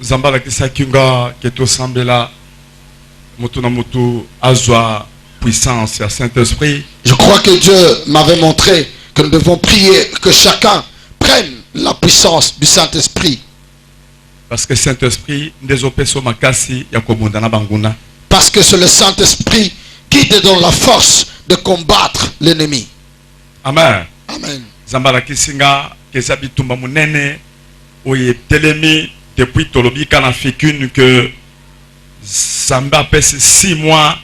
Zambala kisakinga keto sambela mutu na mutu azwa puissance à Saint-Esprit. Je crois que Dieu m'avait montré que nous devons prier que chacun prenne la puissance du Saint-Esprit. Parce que Saint-Esprit ndezopeso makasi ya komonda na banguna. Parce que c'est le Saint-Esprit qui te donne la force de combattre l'ennemi. Amen. Amen. Zambala kisinga kesabi tumba munene oye telemi depuis tolobi kana fikune que Samba pèse 6 mois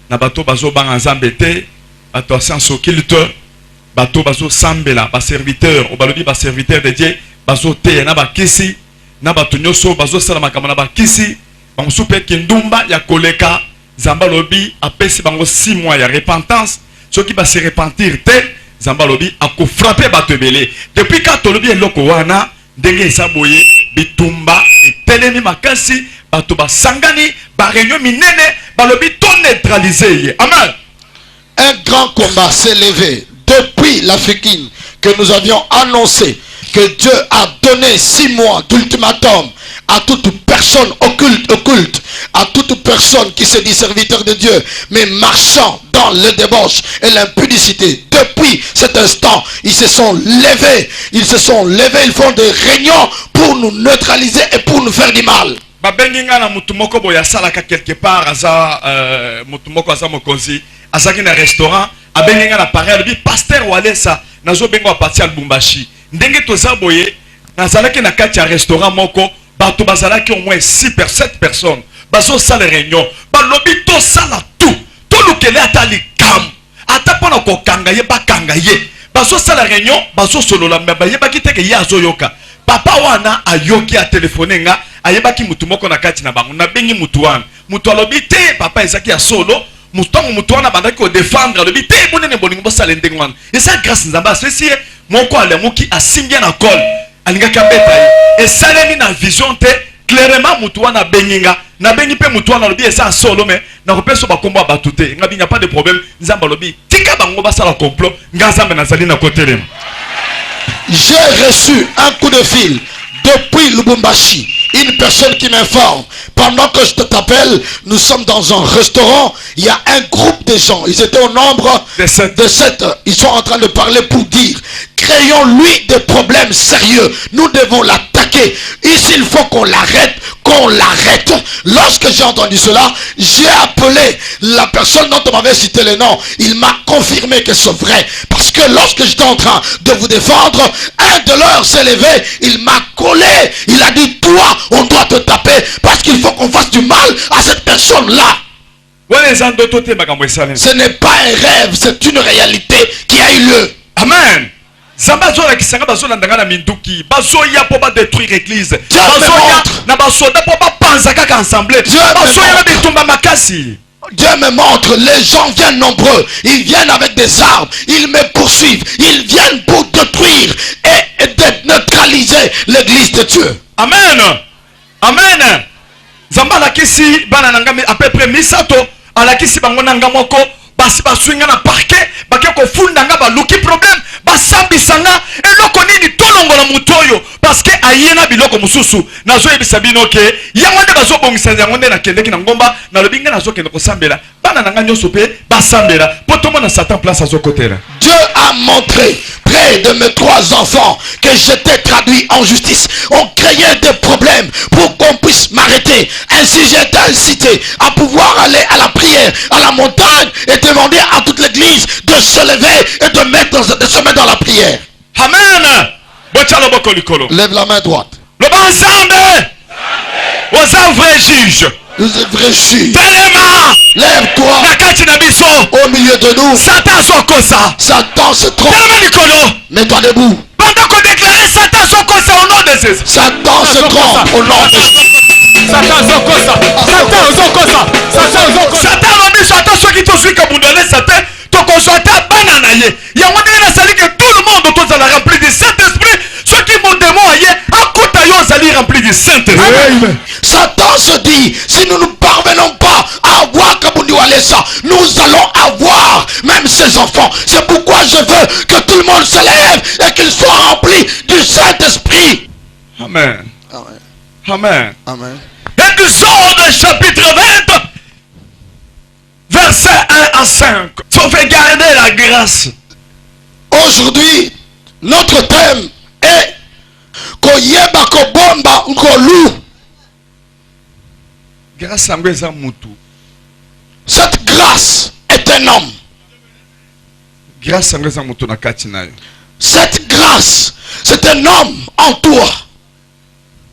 na bato bazo banga nzambete bato senso culte bato bazo sambela ba serviteur o balobi ba serviteur de Dieu bazo te na ba kisi na bato nyoso bazo sala makamana ba kisi ba musupe kindumba ya koleka Zamba lobi apesi bango 6 mois ya repentance ceux qui va se repentir te Zamba lobi ako frapper bato ebele depuis quand tolobi eloko wana ndenge saboye bitumba etelemi makasi bato basangani ba réunion minene balobi to neutraliser. Amen. Un grand combat s'est levé depuis l'Afrique que nous avions annoncé que Dieu a donné 6 mois d'ultimatum à toute personne occulte, à toute personne qui se dit serviteur de Dieu, mais marchant dans le débauche et l'impudicité. Depuis cet instant, ils se sont levés, ils font des réunions pour nous neutraliser et pour nous faire du mal. Babenginga na mutumoko boya salaka quelque part aza mutumoko aza mokonzi azaki na restaurant abenginga na parole bi pasteur walesa nazo bengo apati al Lubumbashi ndenge toza boye nazalaki na kati ya restaurant moko bato bazalaki au moins 7 personnes bazo sala réunion balobi to sala tout lukele atali kam ata pona ko kanga ye bakanga ye bazo sala réunion bazo solola mbaba ye bakiteke ya azoyoka papa wana ayoki a téléphoner nga ayebaki mutu moko na kati na bango na bengi mutu wana mutu alobi te papa ezaki ya solo mutu wana bandaki ko défendre alobi te bonene boningo bosala ndenge wana esa grâce nzamba ceci moko alemuki asimbia na col alingaki abeta ye esalemi na vision te clairement mutu wana benginga na bengi pe mutu wana alobi esa solo mais na kopeso bakombo abatu te ngabi n'y a pas de problème nzamba alobi tika bango basala complot nganzambe nazali na kotelema. J'ai reçu un coup de fil depuis Lubumbashi, une personne qui m'informe. Pendant que je t'appelle, nous sommes dans un restaurant. Il y a un groupe de gens. Ils étaient au nombre de 7. Ils sont en train de parler pour dire, créons-lui des problèmes sérieux. Nous devons l'attaquer. Ici, il faut qu'on l'arrête. Lorsque j'ai entendu cela, j'ai appelé la personne dont on m'avait cité le nom. Il m'a confirmé que c'est vrai. Parce que lorsque j'étais en train de vous défendre, un de leurs s'est levé. Il m'a collé. Il a dit, toi, on doit te taper parce qu'il faut qu'on fasse du mal à cette personne-là. Ce n'est pas un rêve, c'est une réalité qui a eu lieu. Amen. Zambazo la kisanga bazo landanga na minduki bazo ya po ba détruire l'église bazo ya na bazo da po ba panza kaka ensemble bazo ya bitumba makasi. Dieu me montre, les gens viennent nombreux, ils viennent avec des armes, ils me poursuivent, ils viennent pour détruire et neutraliser l'église de Dieu. Amen. Amen. Zamba la kisi bana nanga à peu près misato ala kisi bango nanga moko basi baswinga na parquet bake kofunda nga baluki problème basambisa nga eloko nini tolongola moto oyo parce que aye na biloko mosusu nazoyebisa bino ke yango nde bazobongisa yango nde nakendeki na ngomba nalobi nga nazokende kosambela bana na nga nyonso mpe basambela mpo tomona Satan place azokotela. Dieu a montré près de mes 3 enfants que j'étais traduit en justice. On créait des problèmes pour qu'on puisse m'arrêter. Ainsi j'ai été incité à pouvoir aller à la prière, à la montagne et demander à toute l'église de se lever et de se mettre dans la prière. Amen. Lève la main droite. Le bon Zambé. Aux vrais juges. Nous sommes vrais juges. Lève-toi. Au milieu de nous. Satan se trompe. Mets-toi debout. Pendant qu'on déclarait Satan se trompe au nom de Jésus. Satan se trompe au nom de Jésus. Satan ceux qui t'ont su que vous donnez Satan. Ton consultant banana ye. Il y a un moment que tout le monde autour de la rempli du Saint-Esprit. Ceux qui m'ont démon à côté de rempli du Saint-Esprit. Satan se dit, si nous ne parvenons pas à avoir Kabundi Walesa, nous allons avoir même ses enfants. C'est pourquoi je veux que tout le monde se lève et qu'il soit rempli du Saint-Esprit. Amen. Amen. Amen. Amen. Et du sort de chapitre 20, verset 1 à 5. Sauvegarder la grâce. Aujourd'hui, notre thème est Koyeba Kobomba Ngolu. Grâce à Moutou. Cette grâce est un homme. Grâce à Moutou na Katinayo. Cette grâce, c'est un homme en toi.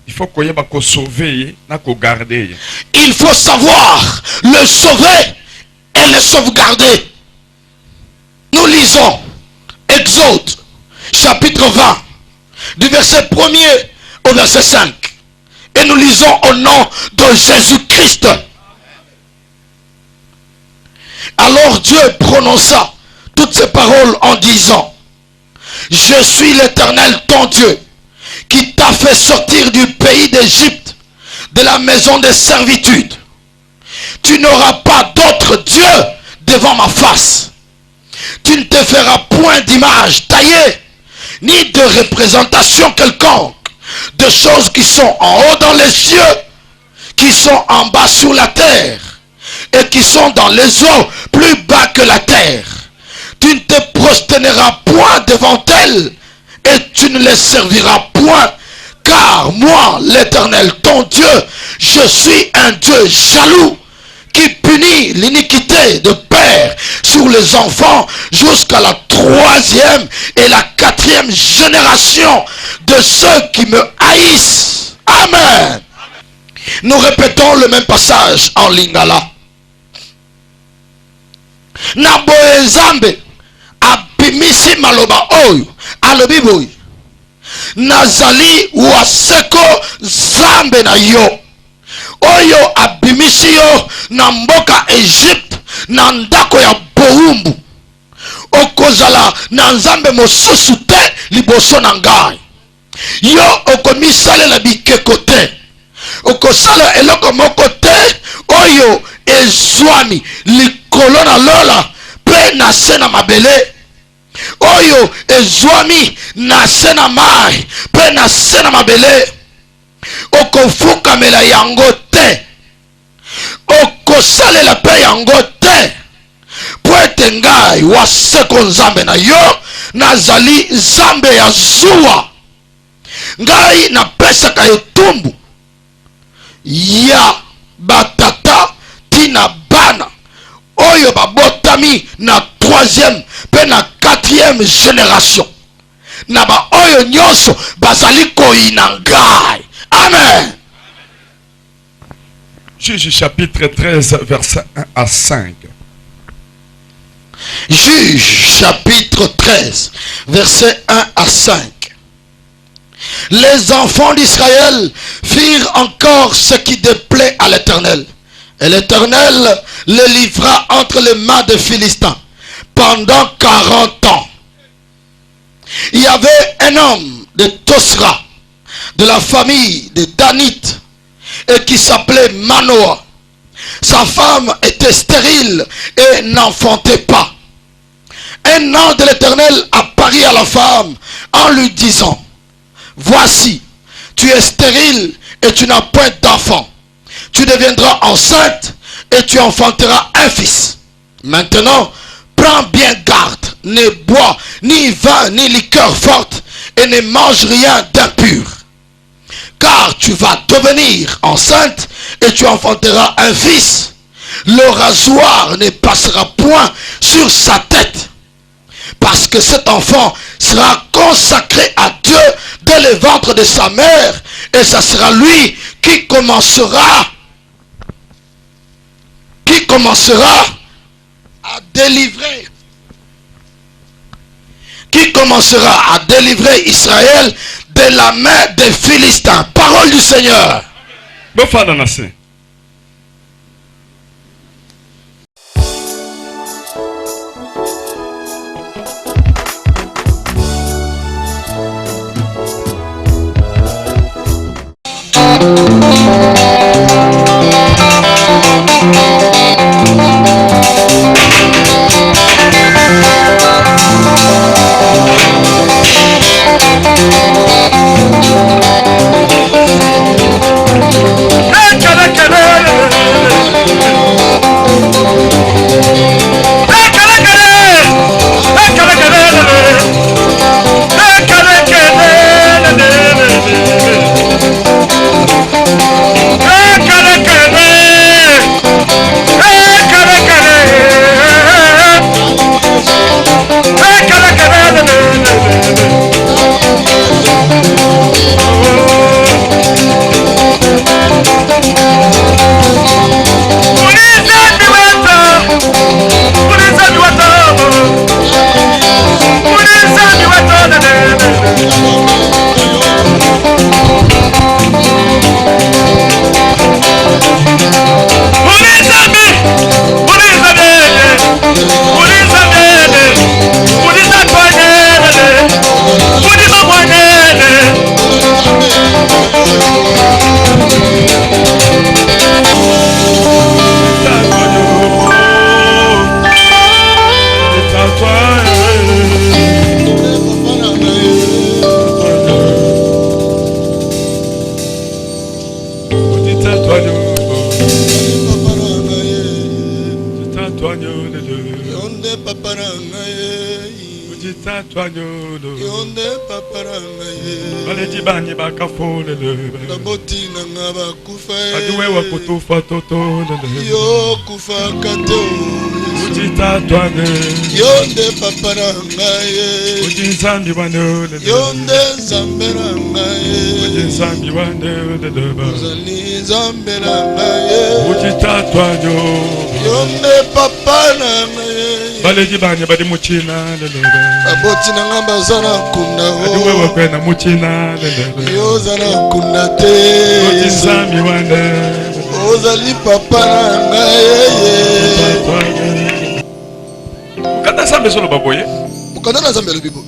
Il faut Koyeba ko sauver na ko garder. Il faut savoir le sauver et le sauvegarder. Nous lisons Exode chapitre 20 du verset 1er au verset 5. Et nous lisons au nom de Jésus-Christ. Alors Dieu prononça toutes ces paroles en disant: Je suis l'Éternel ton Dieu, qui t'a fait sortir du pays d'Égypte, de la maison de servitude. Tu n'auras pas d'autre Dieu devant ma face. Tu ne te feras point d'image taillée, ni de représentation quelconque, de choses qui sont en haut dans les cieux, qui sont en bas sur la terre, et qui sont dans les eaux plus bas que la terre. Tu ne te prosterneras point devant elles, et tu ne les serviras point, car moi, l'Éternel, ton Dieu, je suis un Dieu jaloux, qui punit l'iniquité de père sur les enfants jusqu'à la 3e et la 4e génération de ceux qui me haïssent. Amen. Nous répétons le même passage en lingala. Naboe Zambe abimisi maloba oyo alobi boy. Nazali waseko Zambe na yo. Oyo abimisi yo na mboka Egypte na ndako ya boumbu. Okozala na nzambe mosusu te liboso na ngai. Yo okomisala na bikeko te. Okosala eloko moko te oyo ezwami likolo na lola pe na se na mabele. Oyo ezwami na se na mai pe na se na mabele. Okofukamela yango te. Okosalela pe yango te. Po ete ngai waseko nzambe na yo nazali nzambe ya zuwa. Ngai napesaka etumbu ya batata tina bana oyo babotami na 3e pe na 4e génération. Na ba oyo nyonso bazali koyina ngai. Amen. Juge chapitre 13 verset 1 à 5. Juge chapitre 13 verset 1 à 5. Les enfants d'Israël firent encore ce qui déplaît à l'Éternel. Et l'Éternel les livra entre les mains des Philistins pendant 40 ans. Il y avait un homme de Tosra, de la famille des Danites, et qui s'appelait Manoah. Sa femme était stérile et n'enfantait pas. Un ange de l'Éternel apparut à la femme en lui disant, voici, tu es stérile et tu n'as point d'enfant. Tu deviendras enceinte et tu enfanteras un fils. Maintenant, prends bien garde, ne bois ni vin ni liqueur forte et ne mange rien d'impur. Car tu vas devenir enceinte et tu enfanteras un fils. Le rasoir ne passera point sur sa tête. Parce que cet enfant sera consacré à Dieu dès le ventre de sa mère. Et ça sera lui qui commencera à délivrer. Qui commencera à délivrer Israël de la main des Philistins. Parole du Seigneur.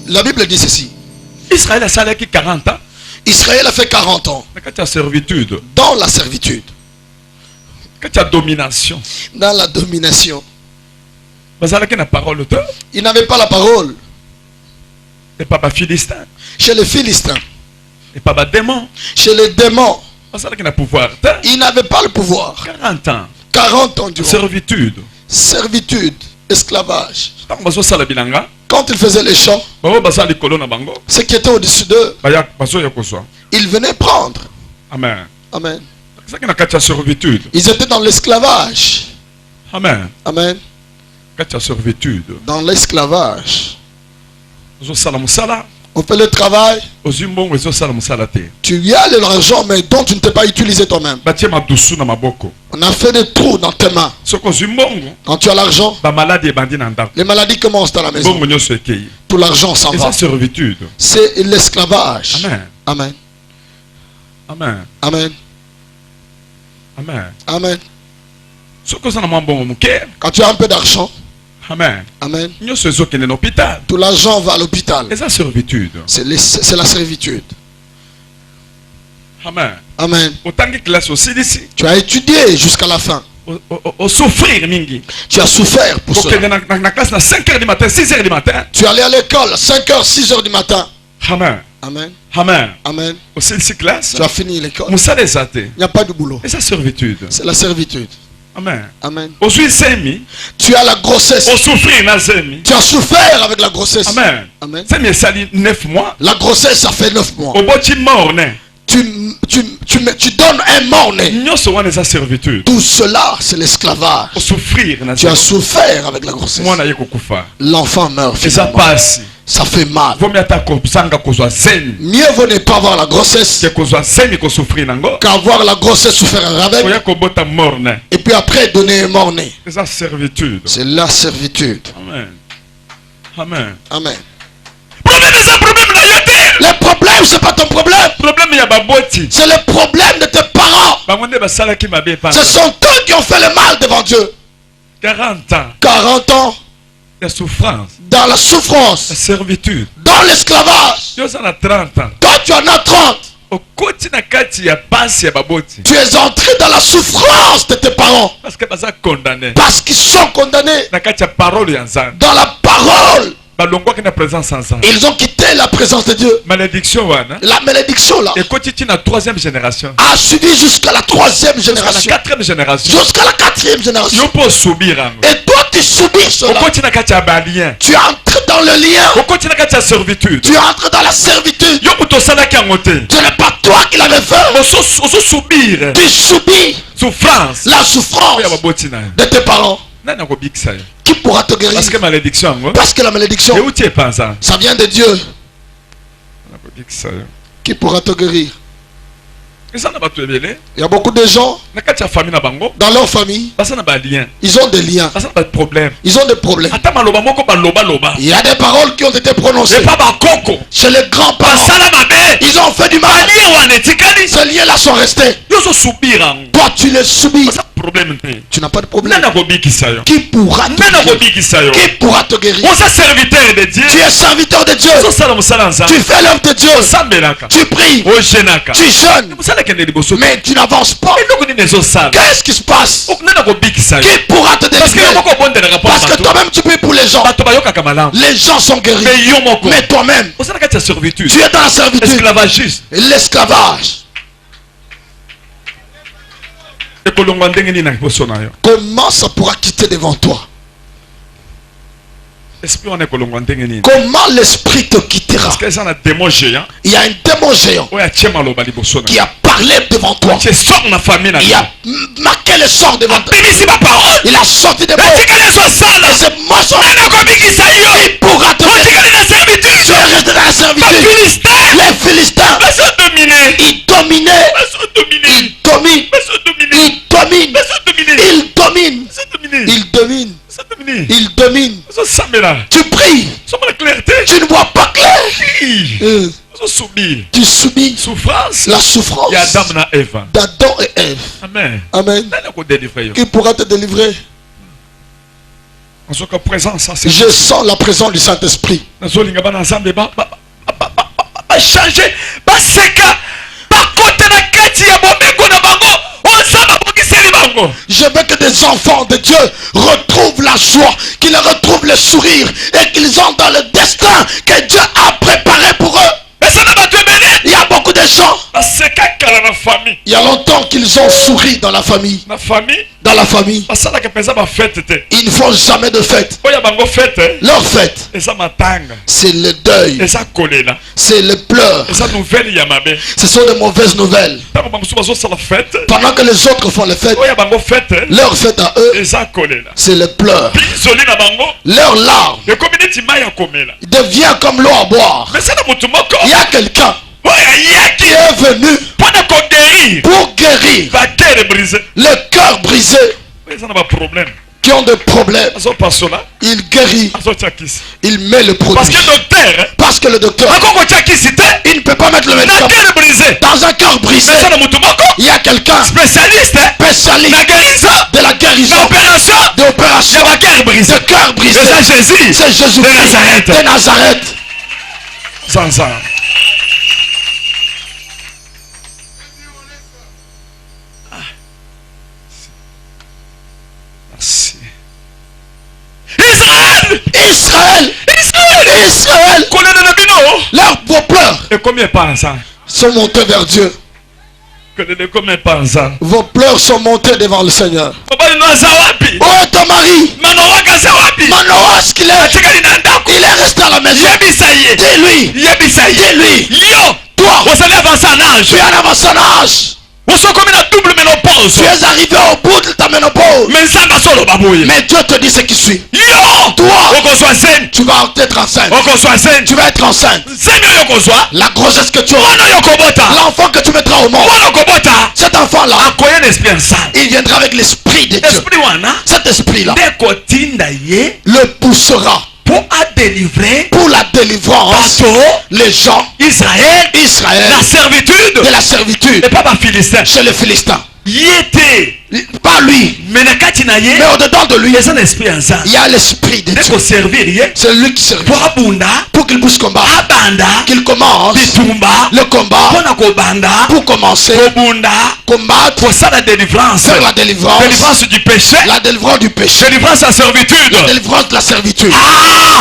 La Bible dit ceci. Israël a salé 40 ans. Israël a fait 40 ans dans la servitude, dans la domination. Il n'avait pas la parole. Chez les Philistins, chez les démons, il n'avait pas le pouvoir. 40 ans durant. Servitude, esclavage. Quand ils faisaient les chants, ce qui était au-dessus d'eux, ils venaient prendre. Amen. Amen. Ils étaient dans l'esclavage. Amen. Amen. Dans l'esclavage. On fait le travail. Tu as de l'argent, mais dont tu ne t'es pas utilisé toi-même. On a fait des trous dans tes mains. Quand tu as l'argent, les maladies commencent dans la maison. Tout l'argent s'en va. C'est l'esclavage. Amen. Amen. Amen. Amen. Amen. Amen. Quand tu as un peu d'argent, Amen. Amen. Tout tout l'argent va à l'hôpital. C'est la servitude. C'est la servitude. Amen. Amen. Autant que classe aussi d'ici. Tu as étudié jusqu'à la fin. souffrir mingi. Tu as souffert pour cela. Na classe na 5h du matin, 6h du matin. Tu es allé à l'école à 5h, 6h du matin. Amen. Amen. Amen. Amen. Au sein de cette classe, tu as fini l'école. Il n'y a pas de boulot. Et sa servitude. C'est la servitude. Amen. Amen. Tu as la grossesse. Tu as souffert avec la grossesse. Amen. Amen. 9 mois. La grossesse, ça fait 9 mois. Tu donnes un mort-né. Tout cela, c'est l'esclavage. Tu as souffert avec la grossesse. L'enfant meurt finalement. Ça fait mal. Mieux vaut ne pas avoir la grossesse qu'avoir la grossesse, souffrir avec, et puis après donner un mort-né. C'est la servitude. Amen. Amen. Amen. Le problème, c'est pas ton problème. C'est le problème de tes parents. Ce sont eux qui ont fait le mal devant Dieu. 40 ans. 40 ans. La souffrance. Dans la souffrance. La servitude. Dans l'esclavage. Toi, tu en as 30. Tu es entré dans la souffrance de tes parents. Parce qu'ils sont condamnés. Dans la parole. Ils ont quitté la présence de Dieu. La malédiction là a suivi jusqu'à la 3e génération. Jusqu'à la 4e génération. Et toi tu subis cela. Tu entres dans le lien. Tu entres dans la servitude. Ce n'est pas toi qui l'avais fait. Tu subis la souffrance de tes parents. Qui pourra te guérir? Parce que la malédiction, ça vient de Dieu. Qui pourra te guérir? Il y a beaucoup de gens dans leur famille. Ils ont des liens. Ils ont des problèmes. Il y a des paroles qui ont été prononcées chez les grands-parents. Ils ont fait du mal. Ces liens-là sont restés. Toi tu les subis. Tu n'as pas de problème. Qui pourra te guérir? Tu es serviteur de Dieu. Tu fais l'œuvre de Dieu. Tu pries. Tu jeûnes. Mais tu n'avances pas. Qu'est-ce qui se passe? Qui pourra te délivrer? Parce que toi-même tu pries pour les gens. Les gens sont guéris. Mais toi-même tu es dans la servitude. L'esclavage. Comment ça pourra quitter devant toi? Comment l'esprit te quittera? Il y a un démon géant qui a parlé devant toi. Il a marqué le sort devant toi. Il a sorti des mots. Et ces mots sont il pourra te guérir. Tu es resté dans la servitude. Les Philistins, ils dominaient. Il domine. Tu pries. Tu ne vois pas clair. Tu subis la souffrance d'Adam et Ève. Amen. Qui pourra te délivrer? Je sens la présence du Saint-Esprit. Je veux que des enfants de Dieu retrouvent la joie, qu'ils retrouvent le sourire et qu'ils ont dans le destin que Dieu a préparé pour eux. Il y a beaucoup de gens. Il y a longtemps qu'ils ont souri dans la famille. Dans la famille. Ils ne font jamais de fête. Leur fête, c'est le deuil. C'est le pleur. Ce sont de mauvaises nouvelles. Pendant que les autres font les fêtes, leur fête à eux, c'est le pleur. Leur larme devient comme l'eau à boire. Il y a quelqu'un qui est venu pour guérir le cœur brisé. Qui ont des problèmes, il guérit, il met le produit. Parce que le docteur, il ne peut pas mettre le médicament dans un cœur brisé. Il y a quelqu'un spécialiste de la guérison, de l'opération de cœur brisé. C'est Jésus-Christ de Nazareth. Israël, vos pleurs et combien pensant sont montés vers Dieu. Combien pensant Vos pleurs sont montés devant le Seigneur. Où est ton mari? Manoah, ce qu'il est? Il est resté à la maison. Dis-lui. Dis-lui. Toi, tu es en avancé en âge. Tu es arrivé au bout de ta ménopause. Mais Dieu te dit ce qui suit. Toi, tu vas être enceinte. Tu vas être enceinte. La grossesse que tu auras, l'enfant que tu mettras au monde, cet enfant-là, il viendra avec l'esprit de Dieu. Cet esprit-là le poussera pour la délivrance, les gens, Israël, la servitude de la servitude, et pas Philistin. Chez les Philistins. Pas lui, mais au-dedans de lui, il y a l'esprit de Dieu. C'est lui qui servit pour qu'il puisse combattre, qu'il commence le combat pour commencer combattre, faire la délivrance du péché, la délivrance du péché, délivrance de la servitude, la délivrance de la servitude.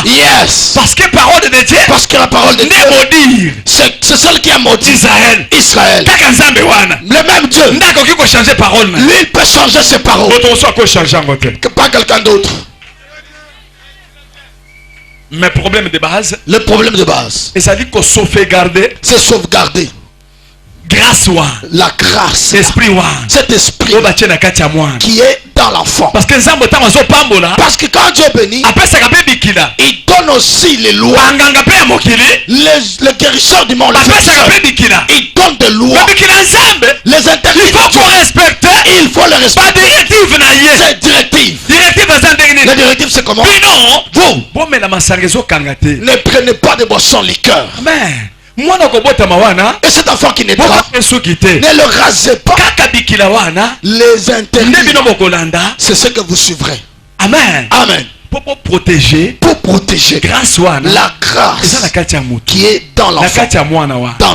Yes. Parce que parole de Dieu, parce que la parole de Dieu, c'est celle qui a maudit Israël. Le même Dieu, lui il peut changer ses paroles, que pas quelqu'un d'autre. Mais problème de base, le problème de base, c'est sauvegarder grâce, la grâce, esprit, cet esprit qui est dans l'enfant. Parce que quand Dieu bénit, il donne aussi les lois. Les guérisseurs du monde, il donne des lois, les interdits. Il faut respecter. Il faut les respecter. C'est directive. La directive c'est comment? Vous ne prenez pas de boissons liqueur. Et cet enfant qui n'est pas, ne le rasez pas. Les interdits, c'est ce que vous suivrez. Amen. Amen. Pour protéger grâce la grâce qui est dans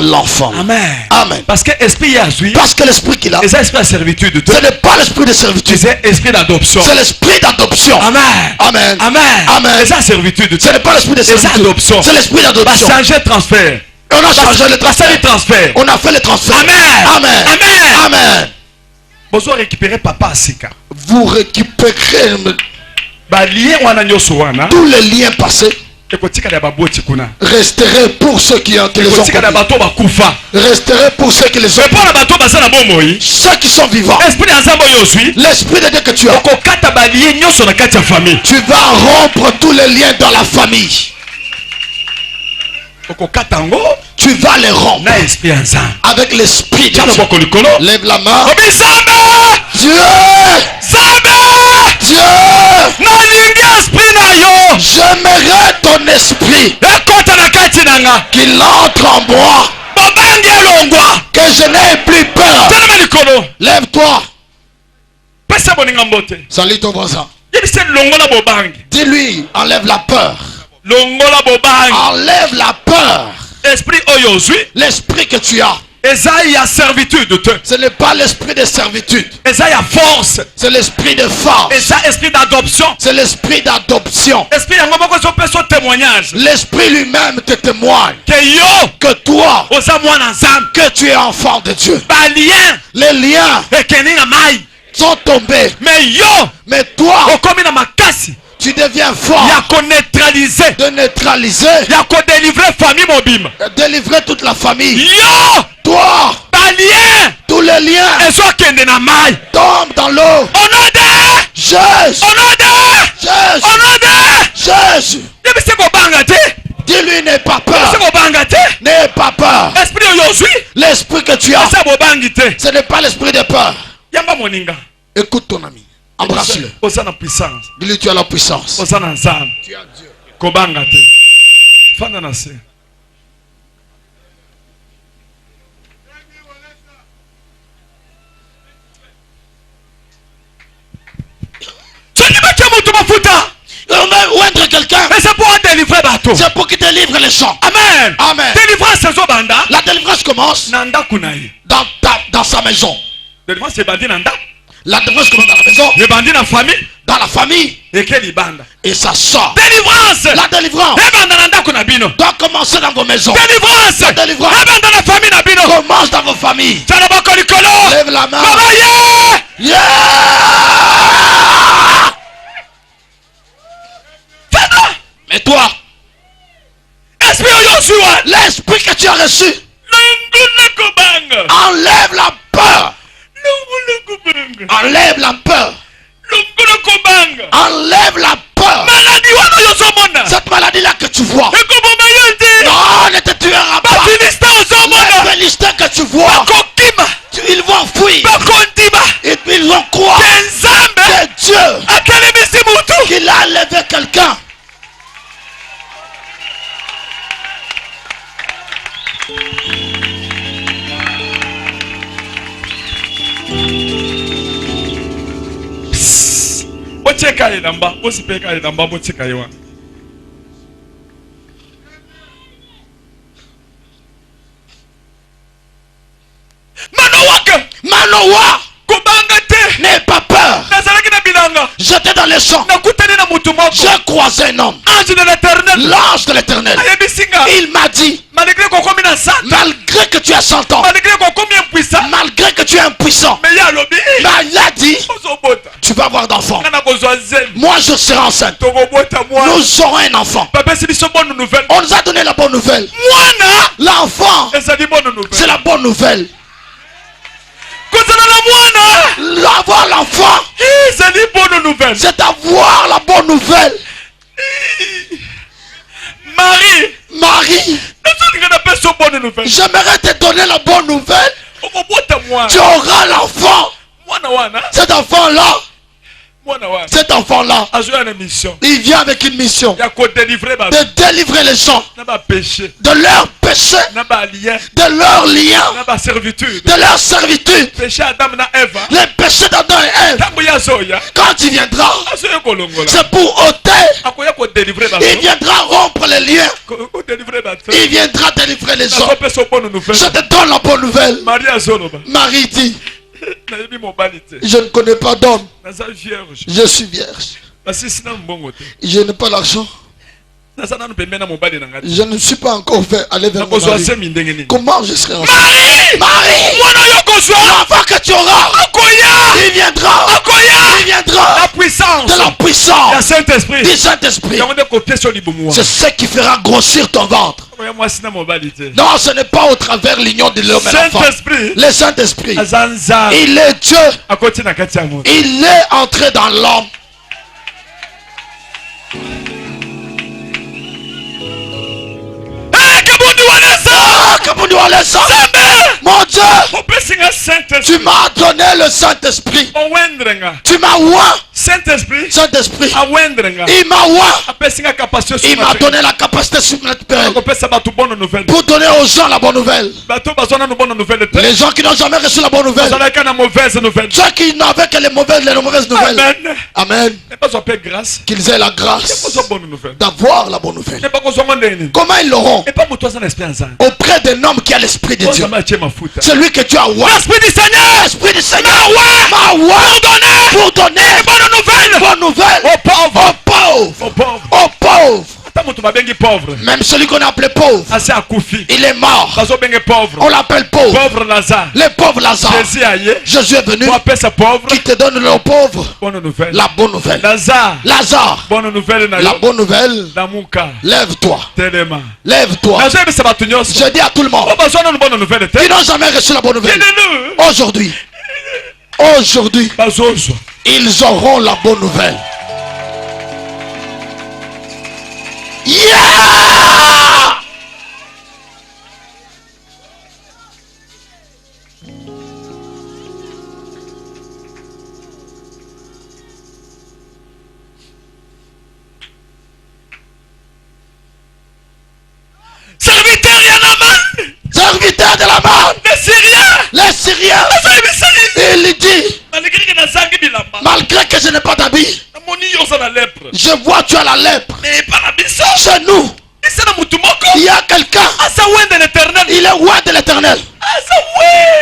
l'enfant. Amen. Amen. Parce que l'esprit qu'il a, ce n'est pas l'esprit de servitude, c'est l'esprit d'adoption. C'est l'esprit d'adoption. Amen. Amen. Amen. Amen. Ce n'est pas l'esprit de servitude, c'est l'esprit d'adoption. Changer transfert. On a changé le transfert. On a fait le transfert. Amen. Amen. Amen. Amen. Vous récupérez papa Sika. Vous récupérez tous les liens passés. Resterez pour ceux qui les ont commis. Resterez pour ceux qui les ont commis. Ceux qui sont vivants. L'esprit de Dieu que tu as, tu vas rompre tous les liens dans la famille. Tu vas les rompre avec l'esprit de Dieu. Lève la main. Dieu, Dieu, j'aimerais ton esprit qu'il entre en moi, que je n'ai plus peur. Lève-toi. Salut ton voisin. Dis-lui, enlève la peur. Enlève la peur. L'esprit que tu as, ce n'est pas l'esprit de servitude, c'est l'esprit de force, c'est l'esprit d'adoption. L'esprit lui-même te témoigne que toi, que tu es enfant de Dieu. Les liens sont tombés, mais toi, tu deviens fort de neutraliser, délivrer toute la famille. Toi, tous les liens tombent dans l'eau. Jésus, Jésus, dis-lui, n'aie pas peur. N'aie pas peur. L'esprit que tu as, ce n'est pas l'esprit de peur. Écoute ton ami. Embrasse-le. Dis-lui, tu as la puissance. Tu as Dieu. Oindre quelqu'un, c'est pour délivrer bateau. C'est pour qu'il délivre les gens. Amen. Amen. La délivrance commence dans sa maison. La délivrance commence dans la maison. Les bandits dans la famille. Dans la famille. Et ça sort. Délivrance. La délivrance doit commencer dans vos maisons. Délivrance. La délivrance dans la famille. commence dans vos familles. Lève la main. Yeah. Mais toi, l'esprit que tu as reçu, enlève la peur. Enlève la peur. Enlève la peur. Cette maladie-là que tu vois, non, ne te tuera pas. Les Philistins que tu vois, ils vont fuir. Ils vont croire que Dieu, qu'il a enlevé quelqu'un. Manoa, n'aie pas peur. J'étais dans les champs. J'ai croisé un homme. L'ange de l'éternel. Il m'a dit, malgré que tu as 100 ans, malgré que tu es impuissant, mais il a dit, tu vas avoir d'enfants. Moi je serai enceinte. Nous aurons un enfant. On nous a donné la bonne nouvelle. L'enfant, c'est la bonne nouvelle. Avoir l'enfant, c'est avoir la bonne nouvelle. Marie, j'aimerais te donner la bonne nouvelle. Tu auras l'enfant. Cet enfant-là, il vient avec une mission de délivrer les gens de leurs péchés, de leurs liens, de leur servitude, les péchés d'Adam et Ève. Quand il viendra, c'est pour ôter. Il viendra rompre les liens. Il viendra délivrer les gens. Je te donne la bonne nouvelle. Marie dit, je ne connais pas d'homme. Je suis vierge. Je n'ai pas l'argent. Je ne suis pas encore fait aller vers mon mari. Comment je serai enceinte? Marie, l'enfant que tu auras, il viendra. Il viendra la puissance de la puissance du Saint-Esprit. C'est ce qui fera grossir ton ventre. Non, ce n'est pas au travers l'union de l'homme et l'enfant. Le Saint-Esprit, il est Dieu. Il est entré dans l'homme. Mon Dieu, tu m'as donné le Saint-Esprit. Tu m'as oint. Saint-Esprit, il m'a oint. Il m'a donné la capacité surnaturelle pour donner aux gens la bonne nouvelle. Les gens qui n'ont jamais reçu la bonne nouvelle, ceux qui n'avaient que les mauvaises nouvelles. Amen. Qu'ils aient la grâce d'avoir la bonne nouvelle. Comment ils l'auront? Auprès d'un homme qui a l'esprit de Dieu. Celui que tu as oint. L'esprit du Seigneur m'a oint pour donner bonne nouvelle aux pauvres. Même celui qu'on a appelé pauvre, il est mort. On l'appelle pauvre. Le pauvre Lazare. Jésus est venu qui te donne le pauvre la bonne nouvelle. Lazare, la bonne nouvelle. Lève-toi. Lève-toi. Je dis à tout le monde qui n'ont jamais reçu la bonne nouvelle, aujourd'hui, ils auront la bonne nouvelle. Yeah! Serviteur de la main. Les Syriens. Il dit, malgré que je n'ai pas d'habit, je vois tu as la lèpre. Chez nous, il y a quelqu'un. Il est loin de l'éternel.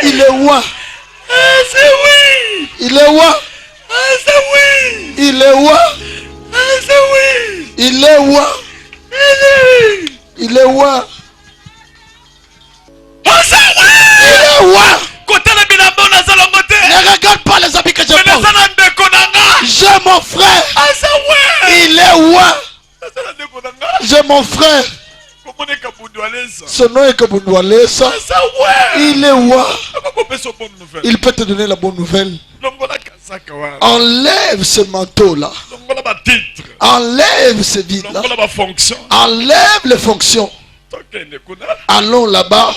Il est loin. Ah, c'est oui. Il est où? Ah, c'est oui. Il est où? Ah, c'est oui. Il est où? Il est où? Ah, c'est oui. Il est où? Ne regarde pas les habits que je porte. J'ai mon frère. Ah, c'est oui. Il est où? J'ai mon frère. Son nom est Kabundwalesa. Il est où? Il peut te donner la bonne nouvelle. Enlève ce manteau-là. Enlève ce vide-là. Enlève les fonctions. Allons là-bas.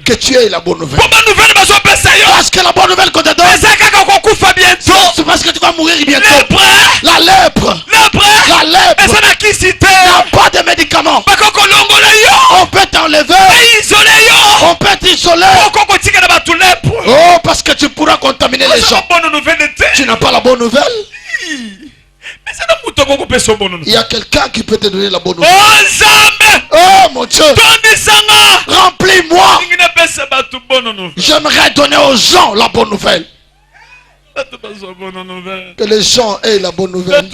Que tu aies la bonne nouvelle. Parce que la bonne nouvelle qu'on te donne, c'est parce que tu vas mourir bientôt. La lèpre. La lèpre. Il n'y a pas de médicaments. On peut t'enlever. On peut t'isoler. Oh, parce que tu pourras contaminer les gens. Tu n'as pas la bonne nouvelle. Il y a quelqu'un qui peut te donner la bonne nouvelle. Oh mon Dieu, remplis-moi. J'aimerais donner aux gens la bonne nouvelle. Que les gens aient la bonne nouvelle.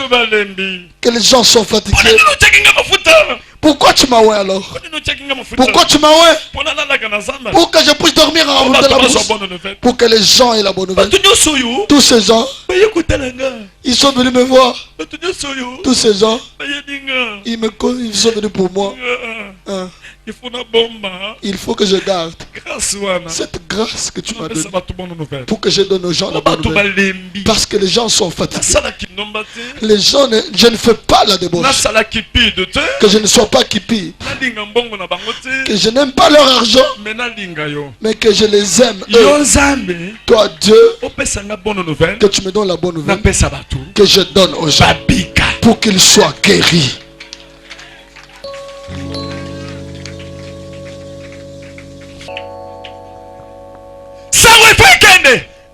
Que les gens sont fatigués. Pourquoi tu m'as oué alors? Pourquoi tu m'as oué? Pour que je puisse dormir en haut de la bouche. Pour que les gens aient la bonne nouvelle. Tous ces gens, ils sont venus me voir. Tous ces gens, ils sont venus pour moi. Il faut que je garde cette grâce que tu m'as donnée pour que je donne aux gens la bonne nouvelle. Parce que les gens sont fatigués. Les gens, je ne fais pas la débauche. Que je ne sois pas kipi. Que je n'aime pas leur argent. Mais que je les aime eux. Toi Dieu, que tu me donnes la bonne nouvelle. Que je donne aux gens pour qu'ils soient guéris.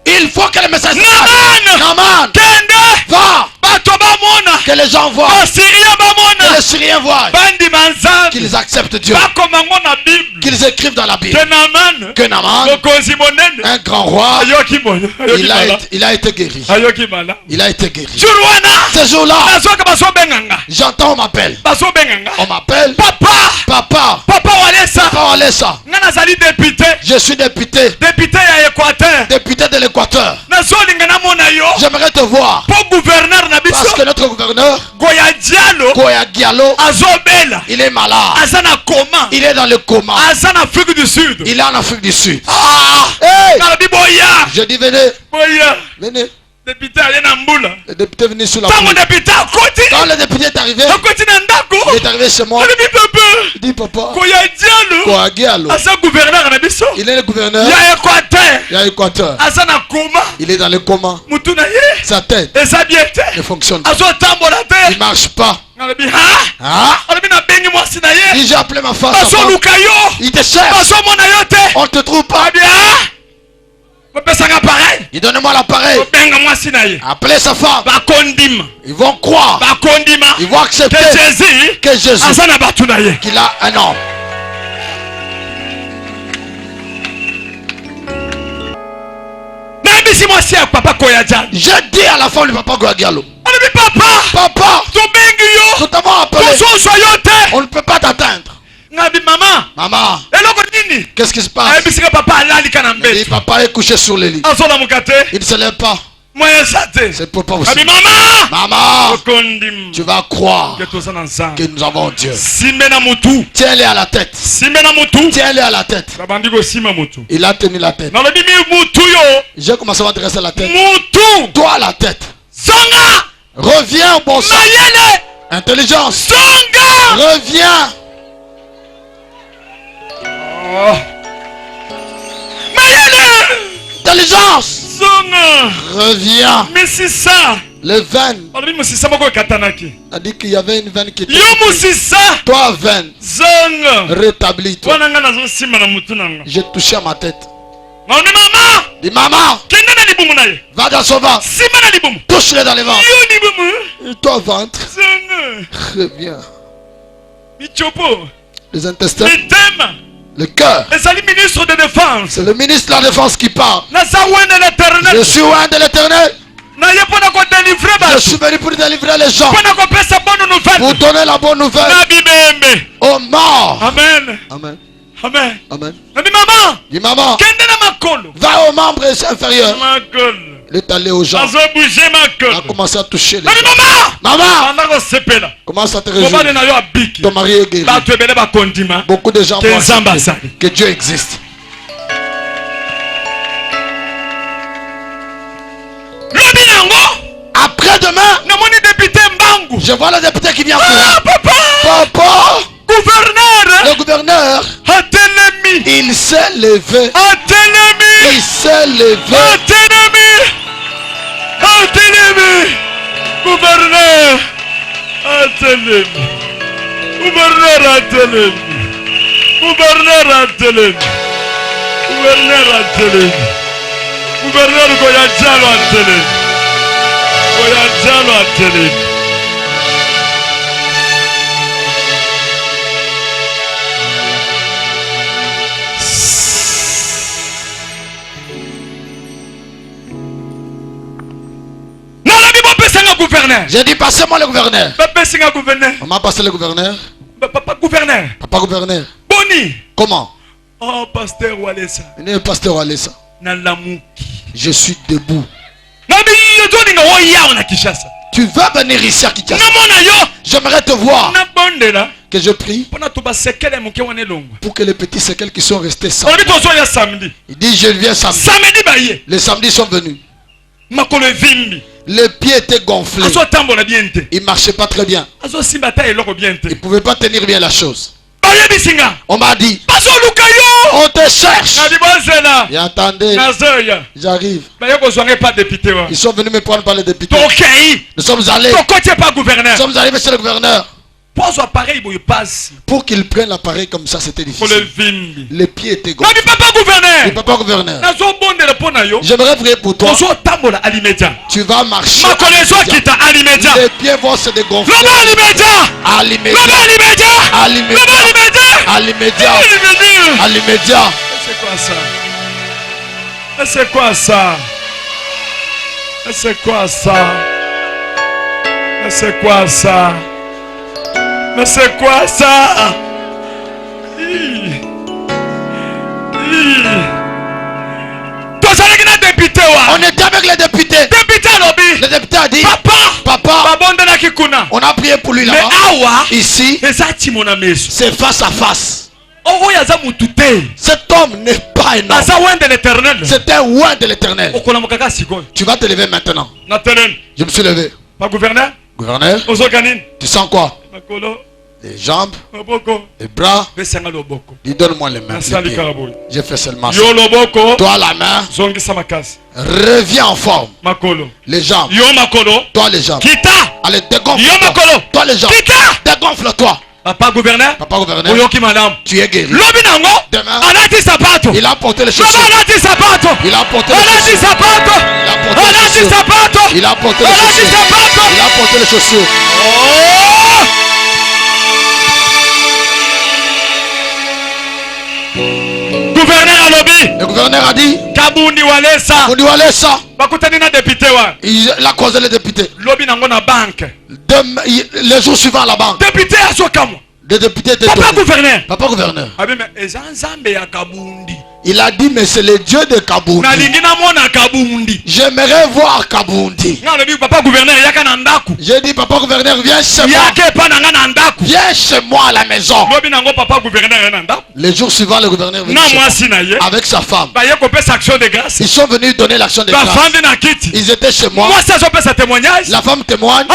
Il faut que le message Naman, va, que les gens voient, que les Syriens voient, qu'ils acceptent Dieu, qu'ils écrivent dans la Bible que Naman, un grand roi, il a été guéri. Il a été guéri. Ce jour-là, j'entends on m'appelle. On m'appelle Papa Walesa. Je suis député de l'Équateur. J'aimerais te voir. Parce que notre gouverneur Goya Diallo, il est malade. Il est dans le coma. Il est en Afrique du Sud. Hey! Je dis venez. Le député est venu sur la pluie. Quand le député est arrivé, il est arrivé chez moi. Il dit papa, Goya Diallo, il est le gouverneur. Il y a Équateur. Il est dans le coma. Sa tête ne fonctionne pas. Il ne marche pas. J'ai appelé ma femme. Il te cherche. On ne te trouve pas. Il donne-moi l'appareil. Appelez sa femme. Ils vont croire. Ils vont accepter que Jésus, qu'il a un homme. Je dis à la femme du papa Goyagalo. Papa, nous t'avons appelé. On ne peut pas t'atteindre. Maman, qu'est-ce qui se passe? Il dit, papa est couché sur le lit. Il ne se lève pas. C'est pour pas aussi. Maman, tu vas croire que nous avons Dieu. Tiens-le à la tête. Tiens-le à la tête. Il a tenu la tête. J'ai commencé à m'adresser à la tête. Toi la tête. Reviens au bon sens. Intelligence. Reviens. Intelligence. Reviens. Le veine. A dit qu'il y avait une veine qui était. Toi veine. Rétablis-toi. J'ai touché à ma tête. Dis maman. Va dans son ventre. Touche-le dans le ventre. Et toi ventre. Reviens. Les intestins. Le cœur. C'est le ministre de défense. C'est le ministre de la défense qui parle. Je suis loin de l'éternel. Je suis venu pour délivrer les gens. Pour donner la bonne nouvelle aux morts. Amen. Amen. Amen. Amen. Dis maman, va aux membres inférieurs. Il est allé aux gens. Il a commencé à toucher les gens. Maman, commence à te réjouir. Ton mari est guéri. Beaucoup de gens pensent que Dieu existe. Après-demain, je vois le député qui vient courir. Papa, le gouverneur, il s'est levé. Il s'est levé. Gouverneur, j'ai dit passez-moi le gouverneur. On m'a passé le gouverneur. Papa gouverneur. Papa gouverneur. Boni. Comment? Oh pasteur Walesa. Il est pasteur Walesa. Je suis debout. Tu veux venir ici à Kinshasa? J'aimerais te voir. Que je prie pour que les petits séquelles qui sont restés samedi. Il dit je viens samedi. Les samedis sont venus. Les pieds étaient gonflés. Il ne marchait pas très bien. Il ne pouvait pas tenir bien la chose. On m'a dit on te cherche. Et attendez, j'arrive. Ils sont venus me prendre par les députés. Nous sommes allés. Nous sommes allés monsieur le gouverneur. Pour qu'il prenne l'appareil comme ça, c'était difficile. Les pieds étaient gonflés. Papa gouverneur, j'aimerais prier pour toi. Tu vas marcher. Les pieds vont se dégonfler. À l'immédiat. C'est quoi ça? C'est quoi ça? C'est quoi ça? C'est quoi ça? Mais c'est quoi ça? On était avec les députés. Le député a dit Papa, on a prié pour lui là-bas. Ici, c'est face à face. Cet homme n'est pas un homme. C'est un oint de l'éternel. Tu vas te lever maintenant. Je me suis levé. Gouverneur, tu sens quoi? Les jambes, les bras. Dis donne-moi les mains. J'ai fait seulement ça. Toi la main, reviens en forme. Les jambes, toi les jambes. Allez, dégonfle-toi. Toi les jambes, dégonfle-toi. Papa gouverneur, tu es guéri. Demain, il a porté les chaussures. Il a porté les chaussures. Il a porté les chaussures. Il a porté les chaussures. Le gouverneur a dit Kabundi Walesa. Il a causé les députés. Les jours suivants à la banque. Des députés étaient Papa gouverneur. Il a dit mais c'est le Dieu de Kabundi. J'aimerais voir Kabundi. J'ai dit papa gouverneur viens chez moi. Viens chez moi à la maison. Les jours suivants le gouverneur est venu avec sa femme. Ils sont venus donner l'action de grâce. Ils étaient chez moi. La femme témoigne.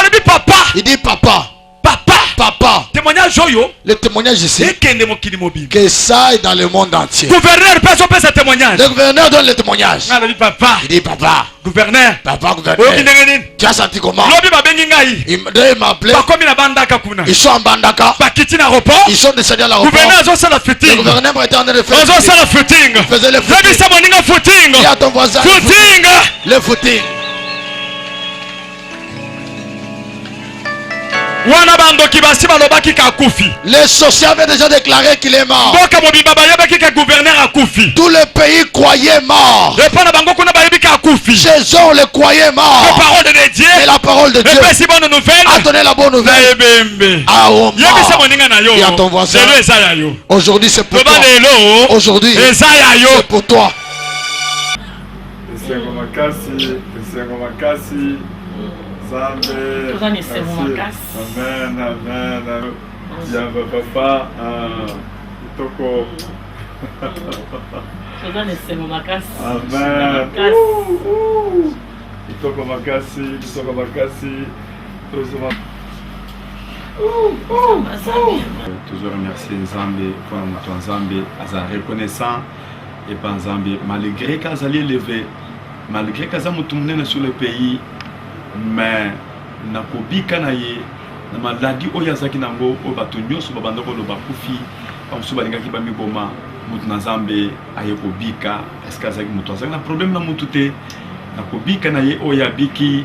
Il dit papa, le témoignage ici, que ça est dans le monde entier. Le gouverneur donne le témoignage. Il dit papa, gouverneur, tu as senti comment? Il m'a appelé. Ils sont en Bandaka. Ils sont descendus à l'aéroport. Le gouverneur était en train de faire le footing. Il faisait le footing. Il y a ton voisin. Le footing. Les sorciers avaient déjà déclaré qu'il est mort. Tout le pays croyait mort. Chez eux, on le croyait mort. Et la parole de Dieu a donné la bonne nouvelle à Omar et à ton voisin. Aujourd'hui, c'est pour toi. Aujourd'hui, c'est pour toi. Amen, amen. Yamba papa, Toko. Amen. Toko makasi, Toko makasi. Toujours remercier Nzambe pour notre Nzambe, Aza reconnaissant et pas Nzambe, malgré qu'Azali élevé, malgré qu'Aza moutoumne sur le pays, mais nakobika na ye na maladi oyo azaki nango o bato nyonso babanda ko loba kufi bamusu balingaki bamiboma mutu na Nzambe aye kobika eske azaki mutu azaki na problème na mutu te nakobika na ye oyo abiki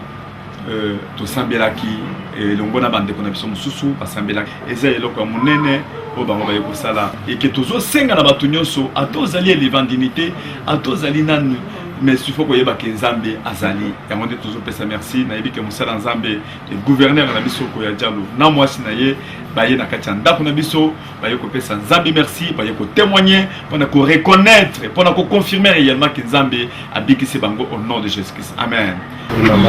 tosambelaki elongo na bandeko na biso mosusu basambelaki eza eloko ya monene oyo bango baye kosala eke tozosenga na bato nyonso ata ozali elevandinité ata ozali nanu mais il faut que Nzambe azali yango nde tozopesa merci nayebi ke mosala Nzambe le gouverneur na biso ko ya Dialo na mwasi na ye baye na kati ya ndako na biso baye kopesa Nzambe merci baye ko témoigner pour ko reconnaître pour ko confirmer réellement que Nzambe abikisi bango au nom de Jésus-Christ. Amen.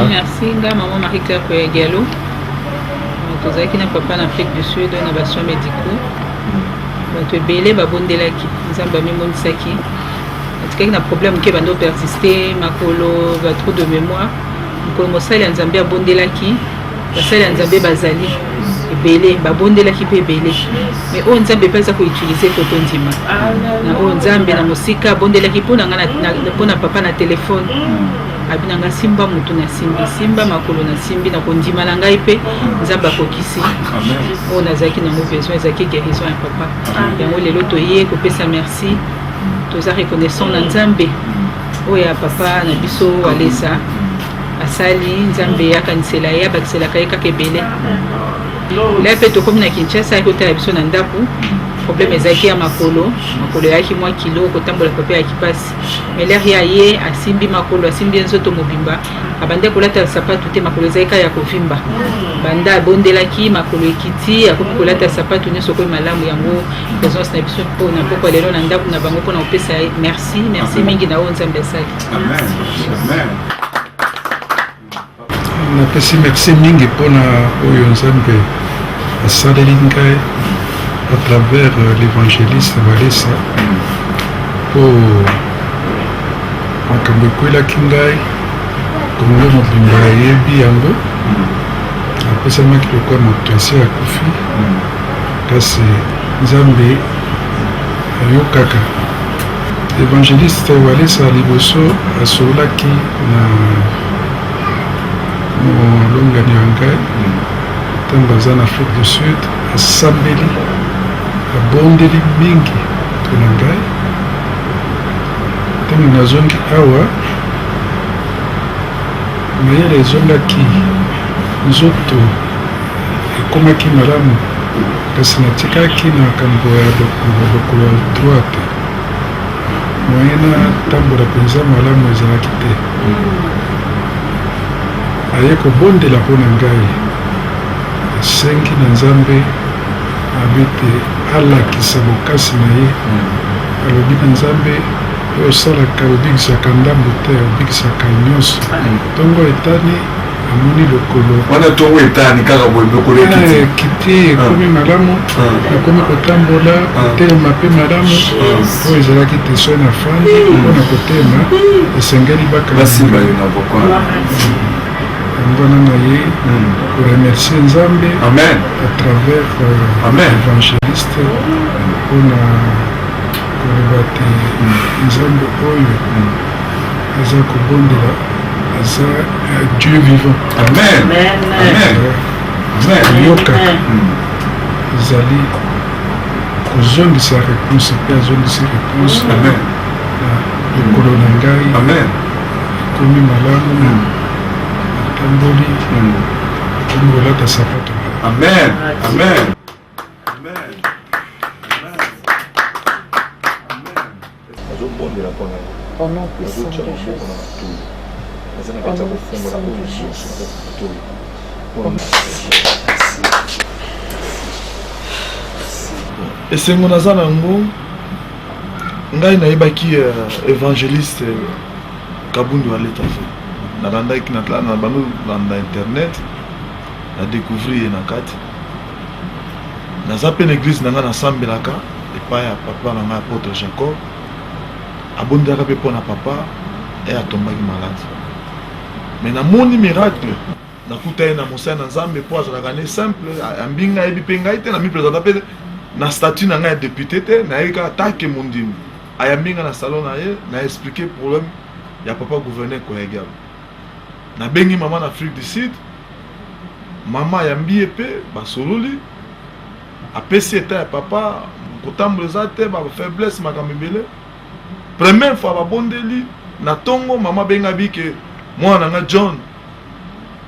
Merci nga maman Marie-Claire ko ya Dialo tozaki na papa en Afrique du Sud na bassoins médicaux bato ebele babondelaki Nzambe amimonisaki. Il y a un problème qui va persister, makolo, va trop de mémoire. Pour le sali Nzambe abondelaki, basali Nzambe bazali, ebele, babondelaki pe ebele. Mais on Nzambe pas ça pour utiliser photo ndima. Na on Nzambe na musika bondelaki pour na papa na téléphone. Abinanga simba mutu na simba makolo na simbi na kondima na ngai pe Nzambe akokisi. On azaki na besoin ezaki guérison ya papa. Yango lelo toye ko pesa merci. Toza reconnaissant na Nzambe oya papa na biso alesa asali Nzambe akanisela ya bakisela kayeka kebele la pe to komi na Kinshasa ko ta biso na ndaku problème ezaki ya makolo yaki mwa kilo ko tambola papa ya kipasi mais l'air ya ye asimbi makolo asimbi nzoto mobimba abande kolata sapatu te makolo ezaki ya kovimba banda bondelaki makolo ekiti akomi kolata sapatu nyoso ko malamu yango présence na biso po na poko lelo na ndaku na bango pona opesa merci mingi na Nzambe asali. Amen. Amen. Na pesi merci mingi pona oyo Nzambe asaleli ngai à travers l'évangéliste Valesa pour makambo ekwelaki ngai kongo mobimba yebi yango apesamaki lokwa moto asi akufi kasi Nzambe ayokaka évangéliste Valesa liboso asololaki na molongani ya ngai ntango aza na Afrique du Sud asambeli abondeli mingi tona ngai ntango nazongi awa mayele ezongaki nzoto ekomaki malamu kasi natikaki na makambo ya lokolo ya droite moye natambola mpenza malamu ezalaki te aye kobondela mpo na ngai asengi na Nzambe abete alakisa bokasi na ye alobi na Nzambe oyo osalaka obikisaka ndambo te obikisaka nyonso ntongo etani amoni lokolo wana ntongo etani kaka boye lokolo ekiti ekomi malamu nakomi kotambola kotelema mpe malamu oyo ezalaki te soki na fandi mpona kotelema esengeli basimba yo na bokwana ngwana na ye koremercie Nzambe à travers l'évangéliste mpona koloba te Nzambe oyo aza kobondela aza Dieu vivant yoka ezali kozongisa réponse mpe azongisi réponse lokolo na ngai ekomi malamu tamboli kombolata sapato Amen. Amen. Amen. Au nom puissant de Jésus. Au nom puissant de Jésus. Et c'est mon azanango. Ngai naibaki évangéliste Kabundu à l'état. Nalanda ki natla na banu landa internet na découvrir na kati. Nazape l'église nanga na sambelaka et pas ya papa na apôtre Jacob. Abondaka pe pona papa et atombaki malade. Mais na moni miracle na kuta na mosa na nzambe po azalaka ne simple ambinga ebi pe ngai te na mi présenter pe na statut na ngai député te na yeka attaque mondimi. Ayambinga na salon na ye na expliquer problème ya papa gouverneur ko egal. Na bengi maman na Afrique du Sud. Maman yambi epé ba sololi. Apesi eta ya papa kotamboza te ba faiblesse makamebele. Première fois ba bondeli na tongo maman benga bike mwana nga John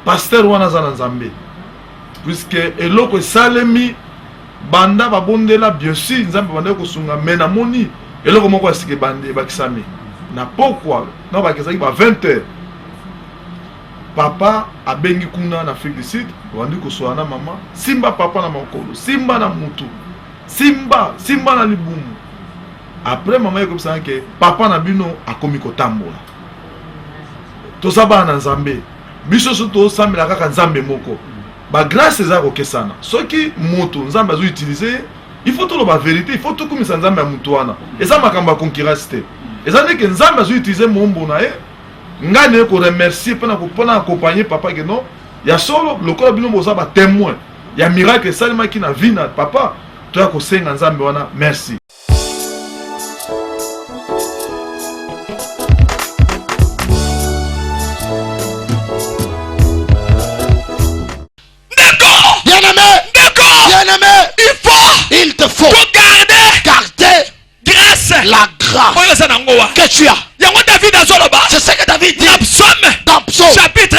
pasteur wana za na Nzambe. Puisque eloko salemi banda ba bondela bien sûr Nzambe banda ko sunga mena moni eloko moko asike bande bakisami na pourquoi non bakezaki ba 20h papa abengi kuna na Afrique du Sud wandi ko soana mama simba papa na makolo simba na mutu simba na libumu après maman comme ça que papa na bino akomi ko tambola to saba na Nzambe biso soto sambela kaka Nzambe moko ba grâce za ko kesana soki moto Nzambe azo utiliser il faut tout la vérité, il faut tout comme ça Nzambe amutuana. Et ça makamba concurrence te. Et ça n'est que Nzambe a utilisé mon bonae. Ngane ko remercier pendant accompagner papa que non. Il y a solo le corps bino boza ba témoin. Il y a miracle ça qui na vie na papa. Toi ko senga Nzambe wana merci. Il te faut garder la grâce que tu as. C'est ce que David dit dans Psaume chapitre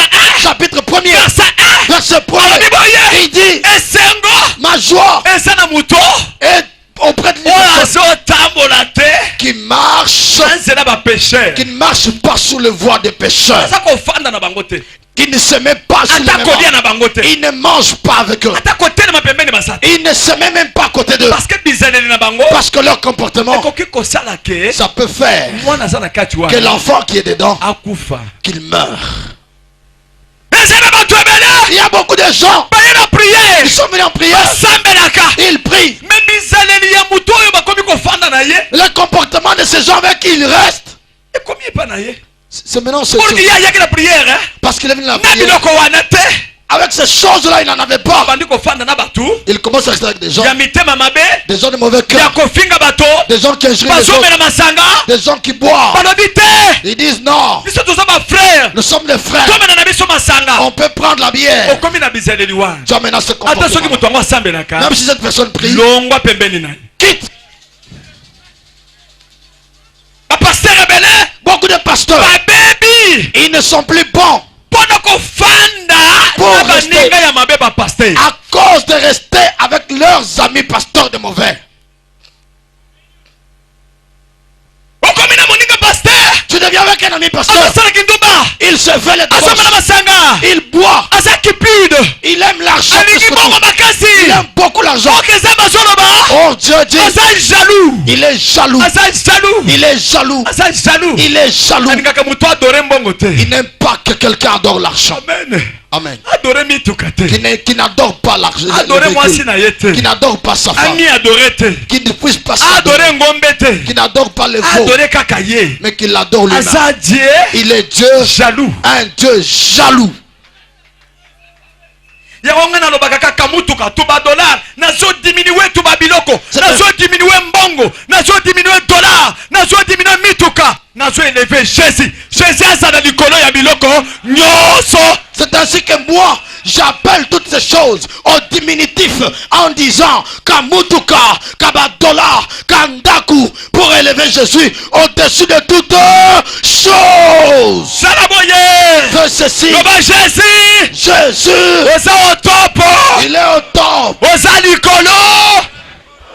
1er verset 1er. Il dit ma joie est auprès de lui qui ne marche pas sous le voie des pécheurs, qui ne se met pas sur les mêmes. Il ne mange pas avec eux. Il ne se met même pas à côté d'eux. Parce que leur comportement, ça peut faire que l'enfant qui est dedans, qu'il meure. Il y a beaucoup de gens, ils sont venus en prière, ils prient. Le comportement de ces gens avec qui ils restent, c'est maintenant ce parce qu'il est venu la prière. Avec ces choses-là, il n'en avait pas. Il commence à rester avec des gens de mauvais cœur, des gens qui injurient les autres, des gens qui boivent. Ils disent non, nous sommes des frères, on peut prendre la bière. Tu as maintenant ce comportement. Même si cette personne prie, quitte. Beaucoup de pasteurs, ils ne sont plus bons pour rester, à cause de rester avec leurs amis pasteurs de mauvais. Tu deviens avec un ami pasteur, il se fait les débauches, il boit, il aime l'argent, il aime beaucoup l'argent. Oh Dieu dit, il est jaloux, il est jaloux, il est jaloux. Il n'aime pas que quelqu'un adore l'argent. Amen. Qui n'adore pas l'argent, qui n'adore pas sa femme, qui ne puisse pas s'adorer, qui n'adore pas les veaux, mais qui l'adore lui-même. Il est Dieu jaloux, un Dieu jaloux. Yangonga na lobaka kaka mutuka tuba dollar nazo diminuer tuba biloko nazo diminuer mbongo nazo diminuer dollar nazo diminuer mituka nazo élever Jésus. Jésus a dans l'icône ya biloko nyoso. C'est ainsi que moi, j'appelle toutes ces choses au diminutif en disant Kamutuka, Kabadola, Kandaku, pour élever Jésus au-dessus de toutes choses. Fais ceci. Jésus. Jésus. Au top. Il est au top. Oza likolo.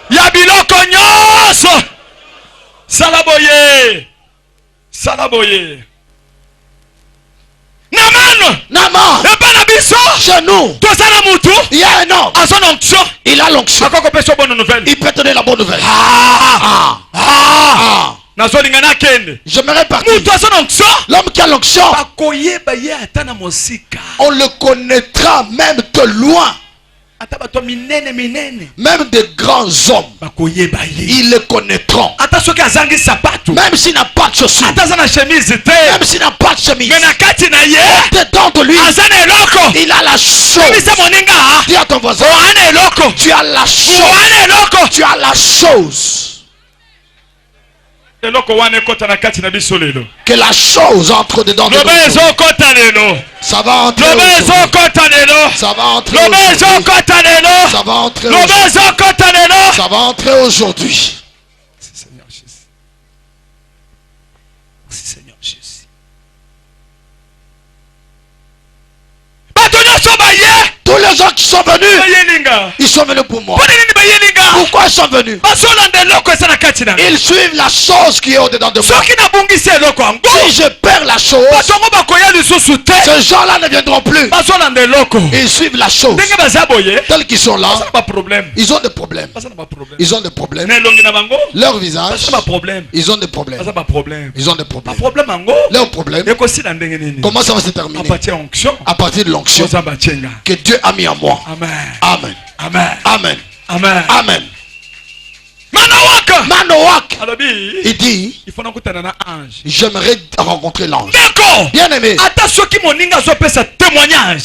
Ya biloko nyoso. Salaboye. Salaboye. Naman. Chez nous, il y a un homme. Il a l'onction. Il peut donner la bonne nouvelle. J'aimerais partir. L'homme qui a l'onction, on le connaîtra même de loin. Même des grands hommes, ils le connaîtront. Même s'il n'a pas de chaussures, même s'il n'a pas de chemise, dedans de lui, il a la chose. Dis à ton voisin, tu as la chose. Tu as la chose. Que la chose entre dedans de nous. Ça va entrer aujourd'hui. Ça va entrer aujourd'hui. Ça va entrer aujourd'hui. Ça va entrer aujourd'hui. Merci Seigneur Jésus. Merci Seigneur Jésus. Tous les gens qui sont venus, ils sont venus pour moi. Pourquoi ils sont venus? Ils suivent la chose qui est au-dedans de moi. Si je perds la chose, ces gens-là ne viendront plus. Ils suivent la chose. Tels qu'ils sont là, ils ont des problèmes. Ils ont des problèmes. Leur visage, ils ont des problèmes. Ils ont des problèmes. Leur problème, comment ça va se terminer? À partir de l'onction que Dieu a mis en moi. Amen. Amen. Amen. Amen. Amen. Amen. Manowak. Il dit, j'aimerais rencontrer l'ange. Bien aimé,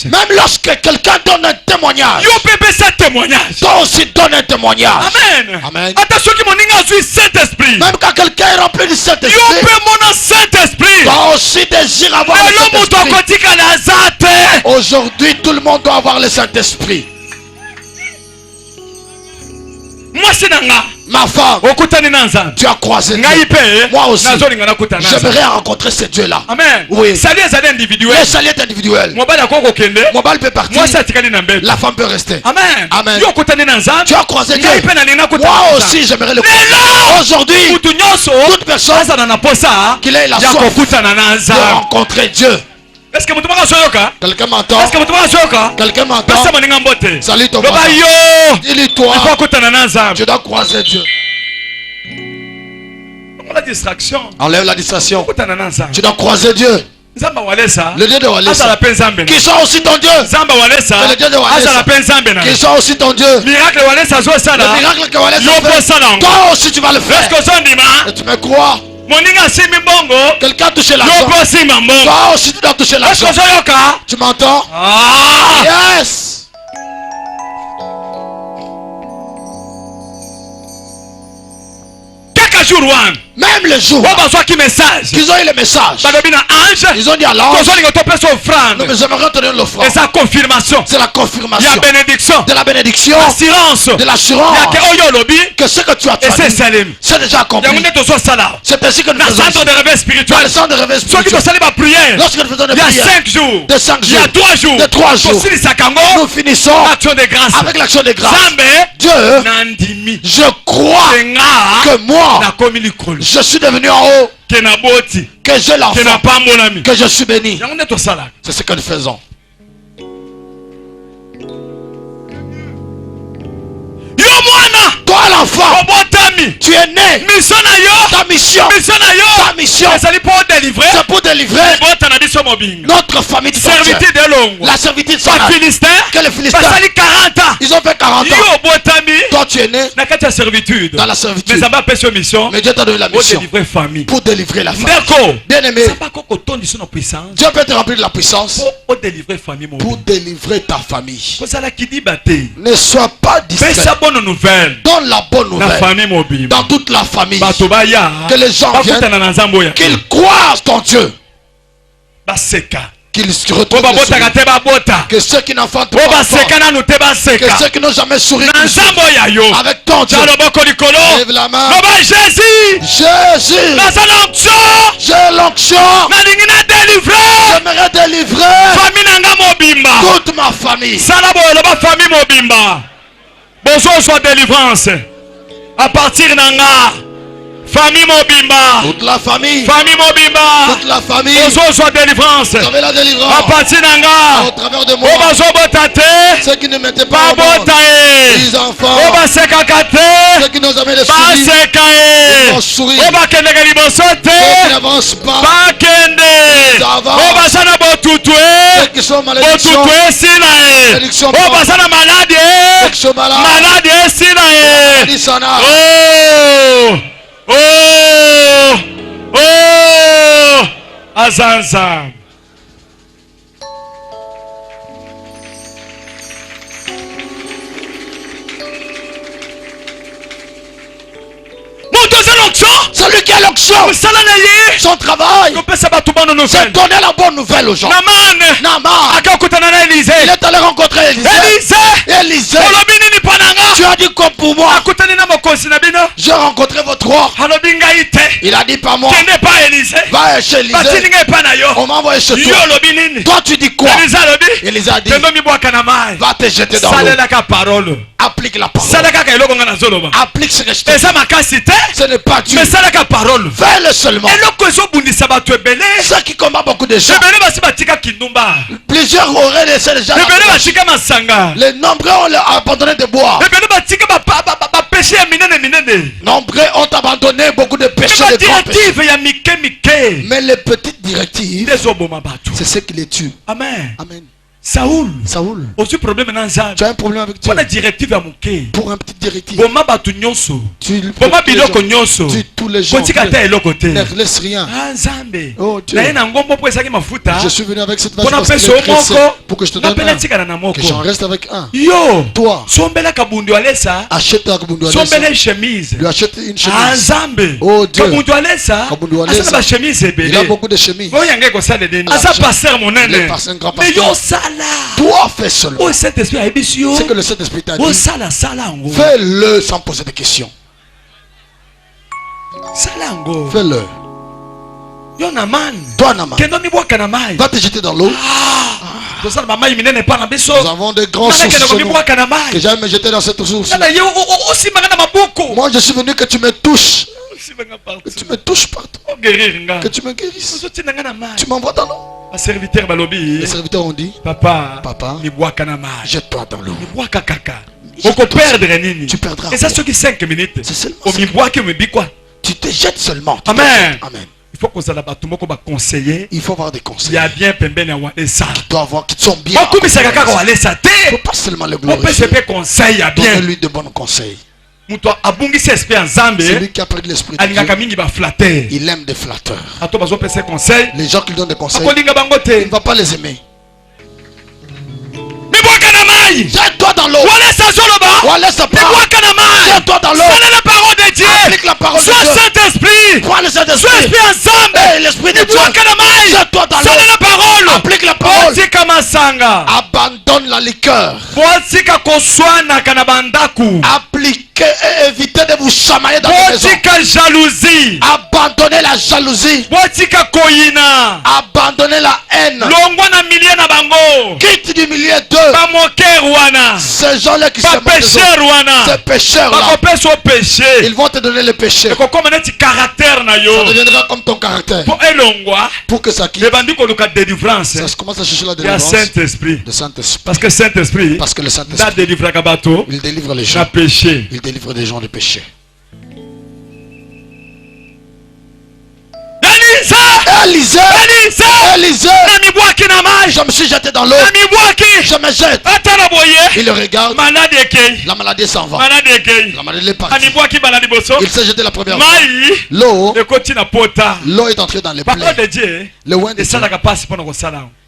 même lorsque quelqu'un donne un témoignage, toi aussi donne un témoignage. Amen. Amen. Même quand quelqu'un est rempli du Saint-Esprit, toi aussi désire avoir le Saint-Esprit. Aujourd'hui, tout le monde doit avoir le Saint-Esprit. Ma femme, tu as croisé Dieu. Moi aussi, j'aimerais rencontrer ce Dieu-là. Amen. Oui. Le salut est individuel. Le salut est individuel. Mon bal peut partir. La femme peut rester. Amen. Amen. Tu as croisé Dieu. Moi aussi, j'aimerais le croiser. Aujourd'hui, toute personne qu'il ait la soif de rencontrer Dieu. Est-ce que quelqu'un m'entend? Quelqu'un m'entend? Salut ton voisin. Dis-lui-toi, tu dois croiser Dieu. La distraction. Enlève la distraction. Tu dois croiser Dieu. Le Dieu de Walesa, qui sont aussi ton Dieu. Le Dieu de Walesa, qui sont aussi ton Dieu. Le miracle que Walesa fait, toi aussi tu vas le faire. Et tu me crois? Quelqu'un a touché l'argent. Toi aussi tu dois toucher l'argent. Tu m'entends? Yes. Même le jour qu'ils ont eu le message, ils ont dit à l'ange, nous aimerions te donner l'offrande. C'est la confirmation de la bénédiction, de l'assurance que ce que tu as fait, c'est déjà accompli. C'est ainsi que nous faisons dans le centre de réveil spirituel. Lorsque nous faisons des prières de 5 jours, de 3 jours, nous finissons avec l'action de grâce. Dieu, je crois que moi, je suis devenu en haut, que j'ai l'enfant, que je suis béni. C'est ce que nous faisons. Toi l'enfant, tu es né. Ta mission, c'est pour délivrer notre famille de la servitude de Satan. Que les Philistins, ils ont fait 40 ans. Toi tu es né na kati ya servitude dans la servitude, mais aba pesa mission mais Dieu t'a donné la mission délivrer famille pour délivrer la famille. ndeko Bien aimé, saba koko tondi sur puissance Dieu peut te remplir de la puissance pour délivrer famille pour délivrer ta famille. kozala kidi bate Ne sois pas distrait. pesa bonne nouvelle Donne la bonne la nouvelle famille mobimba dans toute la famille. bato baya Que les gens bakutana viennent, na nzambo ya qu'ils croient en Dieu, baseka qu'ils se po retrouvent le babotaka sourire. te babota Que ceux qui n'enfantent po pas baseka enfants, nanu te que baseka ceux qui n'ont jamais souri, na nzambo ya yo avec ton Dieu, ja loboko likolo lève la main. loba jésus Jésus, naza na onction j'ai l'onction. nalingi na délivrer J'aimerais délivrer famille na nga mobimba toute ma famille. sala boye loba famille mobimba bozozwa délivrance à partir na nga famille mobimba Toute la famille. famille mobimba Toute la famille. bozozwa délivrance Vous avez la à délivrance partir na au nga travers de moi. o bazobota te Ceux qui ne mettaient pas au monde, babota ye les o enfants, basekaka te ceux qui n'ont jamais de sourire, baseka ils ye vont sourire. o bakendeka liboso Ceux qui te n'avancent pas, bakende o baza na botutu ceux e qui sont malédictions, botutu esila ye malédiction o baza na maladi ceux e qui sont malades, maladi esila ye maladie s'en a. oh oh oh azanza moto aza l'onction Celui qui a l'onction, mosala na ye son travail, kopesa bato bano c'est nouvelle donner la bonne nouvelle aux gens. namane Naaman, akakutana na Élisée il est allé rencontrer Élisée. Élisée, olobi nini mpo na nga tu as dit quoi pour moi? akutani na mokonzi na bino J'ai rencontré votre roi. alobi ngai te Il a dit pas moi. kende pa Élisée Va chez Élisée. batindi ngai epa na yo On m'a envoyé chez yo toi. olobi nini Toi tu dis quoi? Élisée alobi Élisée a dit, kendo mibwaka na mai va te jeter dans l'eau. salelaka parole Applique la parole. sala kaka eloko nga nazoloba Applique ce que je te dis. eza makasi te Ce n'est pas Dieu. mais salaka parole Fais-le seulement. eloko ezobundisa bato ebele Ceux qui combattent beaucoup de gens, ebele basi batika kindumba plusieurs auraient laissé les gens. ebele batika masanga Les nombreux ont abandonné de boire. ebele batika bapeshe ya minene minene Nombreux ont abandonné beaucoup de péchés, de grands péchés. badirective ya mike mike Mais les petites directives, nde ezoboma bato c'est ce qui les tue. amen Amen. saoul Saoul, ozwi problème na nzambe tu as un problème avec Dieu. mpona directive ya moke Pour une petite directive, boma bato nyonso tu boma biloko nyonso tue tous les gens. kotika te eloko te Ne laisse rien. ah nzambe Oh Dieu. naye na ngombo mpo ezalaki mafuta Je suis venu avec cette vache mpona parce pesa qu'il yo est pressé moko pour que je te donne napena un. tikala na moko Que j'en reste avec un. yo Toi, sombela kabundu alesa achète un Kabundu sombela Alessa. chemise Lui achète une ah chemise. nzambe Oh Dieu. kabundu alesa Kabundu Alessa. asala bachemise Il a ebele beaucoup de chemises. oyo yangai kosala nini Ah, aza je- paster Il est monene passé un grand mais yo pasteur. osala Toi, fais seulement. oyo saint-esprit ayebisi yo C'est que le Saint-Esprit t'a dit. osala sala yango Fais-le sans poser de questions. sala yango Fais-le. yo na mani Toi, Naaman, kendo mibwaka na mai va te jeter dans l'eau. tosala bamai minene epa na biso Nous avons de grands nana sources kende chez nous. komibwaka na Que mai j'aille me jeter dans cette source. nana ye osimanga na maboko Moi, je suis venu que tu me touches. osimanga Que tu partout me touches partout. oguérir nga Que tu me guérisses. ozotinda nga na mai Tu m'envoies dans l'eau. baserviteur balobi Les serviteurs ont dit, papa Papa, mibwaka na mai jette-toi dans l'eau. mibwaka kaka okoperdre nini Tu perdras. eza soki 5 minutes C'est seulement omibwaki omebi kwa Tu te jettes seulement. Tu te Amen. jettes. Amen. il faut kozala bato moko baconseiller Il faut avoir des conseils. ya bien pembeni ya walesa Tu dois avoir qui sont bien. okumisaka kaka walesa Il ne faut te pas seulement le opese glorifier. mpe conseil ya bien Donne-lui de bons conseils. moto abungisi esprit ya nzambe Celui qui a perdu l'esprit de alingaka Dieu, mingi baflater il aime des flatteurs. ato bazopesa conseil Les gens qui lui donnent des conseils, akolinga bango il te ne va pas les aimer. mibwaka na mai Jette-toi dans l'eau. walesa azoloba Ou laisse pas. mibwaka na mai Jette-toi dans l'eau. sala la parole de dieu Applique la parole de sois Dieu. saint-esprit Prends le sois Saint-Esprit. esprit ya nzambe Et l'esprit de Dieu. mibwaka na mai Jette-toi dans sala l'eau. la parole Applique la parole. botika masanga Abandonne la liqueur. botika koswanaka na bandaku Appliquez et évitez de vous chamailler dans les maisons. botika jalousie Abandonnez la jalousie. botika koyina Abandonnez la haine. longwa na milie na bango Quitte du milieu d'eux. bamoker wana Ces gens-là qui se moquent des autres. bapesher wana Ces pécheurs-là, bakopesa opeshe ils vont te donner le péché. ekokoma neti caractère na Ça yo deviendra comme ton caractère. mpo elongwa Pour que ça quitte, ebandi koluka délivrance ça commence à chercher la ya délivrance. saint-esprit Le Saint-Esprit. parce que saint-esprit Parce que le nda Saint-Esprit, délivraka bato il délivre les na gens. péché Il délivre des gens du péché. yanisa Élisée, je me suis jeté dans l'eau, je me jette. Il le regarde, la maladie s'en va, la maladie est partie. Il s'est jeté la première fois. L'eau est entrée dans les plaies. Le oin de Dieu,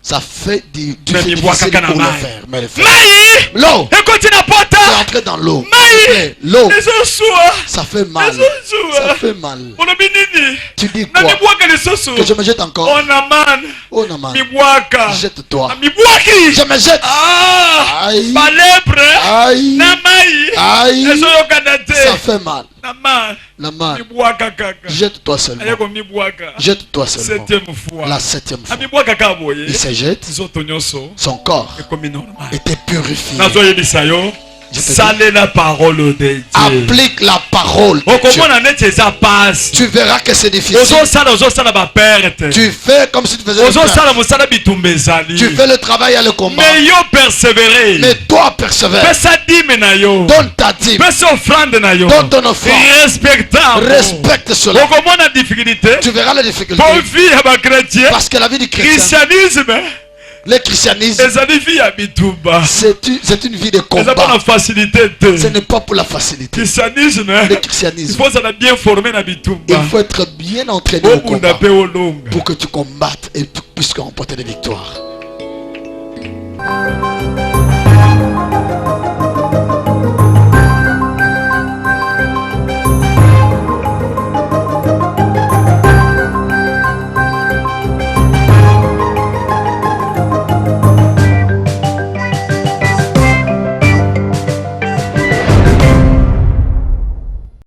ça fait du difficile pour le faire. Mais le faire. L'eau est entrée dans l'eau. L'eau, ça fait mal. Ça fait mal. Tu dis quoi? Que je me jette encore. Oh Naman, jette-toi. Je me jette. Aïe. Aïe. Aïe. Ça fait mal. Naman, jette-toi seulement. Jette-toi seulement. La 7e fois. Il se jette. Son corps était purifié. Salez la parole de Dieu. Applique la parole de Dieu. Tu verras que c'est difficile. Tu fais comme si tu faisais tu fais le travail à le combat. Mais toi persévère. Donne ta dîme. Donne ton offrande. Respecte cela. Tu verras les difficultés. Parce que la vie du chrétien, le christianisme, c'est une vie de combat. Ce n'est pas pour la facilité. Le christianisme, il faut être bien entraîné au combat pour que tu combattes et tu puisses remporter des victoires.